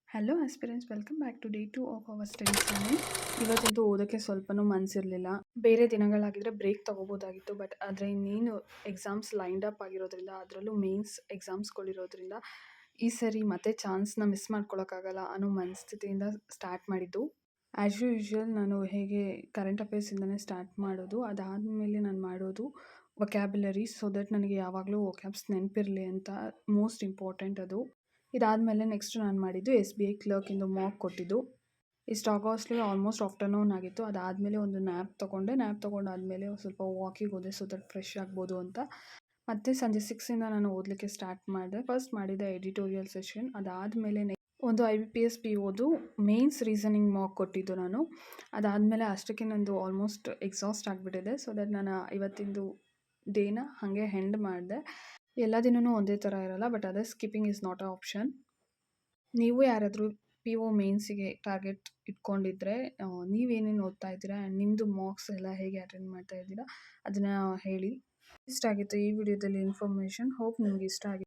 Hello aspirants, welcome back to day 2 of our study channel. ಇವತ್ತಂತೂ ಓದೋಕ್ಕೆ ಸ್ವಲ್ಪನೂ ಮನಸ್ಸಿರಲಿಲ್ಲ. ಬೇರೆ ದಿನಗಳಾಗಿದ್ದರೆ ಬ್ರೇಕ್ ತೊಗೋಬೋದಾಗಿತ್ತು, ಬಟ್ ಆದರೆ ಇನ್ನೇನು ಎಕ್ಸಾಮ್ಸ್ ಲೈನ್ಡ್ ಅಪ್ ಆಗಿರೋದ್ರಿಂದ, ಅದರಲ್ಲೂ ಮೇನ್ಸ್ ಎಕ್ಸಾಮ್ಸ್ಗಳಿರೋದ್ರಿಂದ ಈ ಸರಿ ಮತ್ತೆ ಚಾನ್ಸ್ನ ಮಿಸ್ ಮಾಡ್ಕೊಳಕ್ಕಾಗಲ್ಲ ಅನ್ನೋ ಮನಸ್ಥಿತಿಯಿಂದ ಸ್ಟಾರ್ಟ್ ಮಾಡಿದ್ದು. ಆ್ಯಸ್ ಯೂಶ್ವಲ್ ನಾನು ಹೇಗೆ ಕರೆಂಟ್ ಅಫೇರ್ಸಿಂದನೇ ಸ್ಟಾರ್ಟ್ ಮಾಡೋದು, ಅದಾದಮೇಲೆ ನಾನು ಮಾಡೋದು ವೊಕ್ಯಾಬ್ಯುಲರಿ, ಸೊ ದಟ್ ನನಗೆ ಯಾವಾಗಲೂ ವೊಕ್ಯಾಬ್ಸ್ ನೆನಪಿರಲಿ ಅಂತ. ಮೋಸ್ಟ್ ಇಂಪಾರ್ಟೆಂಟ್ ಅದು. ಇದಾದಮೇಲೆ ನೆಕ್ಸ್ಟ್ ನಾನು ಮಾಡಿದ್ದು SBI ಕ್ಲರ್ಕಿಂದು ಮಾಕ್ ಕೊಟ್ಟಿದ್ದು. ಇಷ್ಟು ಆಗೋಸ್ಟ್ಲಿ ಆಲ್ಮೋಸ್ಟ್ ಆಫ್ಟರ್ನೂನ್ ಆಗಿತ್ತು. ಅದಾದಮೇಲೆ ಒಂದು ನ್ಯಾಪ್ ತೊಗೊಂಡಾದಮೇಲೆ ಸ್ವಲ್ಪ ವಾಕಿಗೆ ಹೋದೆ, ಸೊ ದಟ್ ಫ್ರೆಶ್ ಆಗ್ಬೋದು ಅಂತ. ಮತ್ತು ಸಂಜೆ 6ಇಂದ ನಾನು ಓದಲಿಕ್ಕೆ ಸ್ಟಾರ್ಟ್ ಮಾಡಿದೆ. ಫಸ್ಟ್ ಮಾಡಿದ್ದೆ ಎಡಿಟೋರಿಯಲ್ ಸೆಷನ್. ಅದಾದಮೇಲೆ ಒಂದು IBPS POದು ಮೇನ್ಸ್ ರೀಸನಿಂಗ್ ಮಾಕ್ ಕೊಟ್ಟಿದ್ದು ನಾನು. ಅದಾದಮೇಲೆ ಅಷ್ಟಕ್ಕೆ ನಂದು ಆಲ್ಮೋಸ್ಟ್ ಎಕ್ಸಾಸ್ಟ್ ಆಗಿಬಿಟ್ಟಿದೆ, ಸೊ ದಟ್ ನಾನು ಇವತ್ತಿಂದು ಡೇನ ಹಾಗೆ ಹೆಂಡ್ ಮಾಡಿದೆ. ಎಲ್ಲ ದಿನವೂ ಒಂದೇ ಥರ ಇರಲ್ಲ, ಬಟ್ ಅದೇ skipping is not a option. ನೀವು ಯಾರಾದರೂ PO ಮೇನ್ಸಿಗೆ ಟಾರ್ಗೆಟ್ ಇಟ್ಕೊಂಡಿದ್ರೆ ನೀವೇನೇನು ಓದ್ತಾ ಇದ್ದೀರಾ ಆ್ಯಂಡ್ ನಿಮ್ಮದು ಮಾರ್ಕ್ಸ್ ಎಲ್ಲ ಹೇಗೆ ಅಟೆಂಡ್ ಮಾಡ್ತಾ ಇದ್ದೀರಾ ಅದನ್ನು ಹೇಳಿ. ಇಷ್ಟ ಆಗಿತ್ತು ಈ ವಿಡಿಯೋದಲ್ಲಿ ಇನ್ಫಾರ್ಮೇಷನ್. ಹೋಪ್ ನಿಮ್ಗೆ ಇಷ್ಟ ಆಗಿದೆ.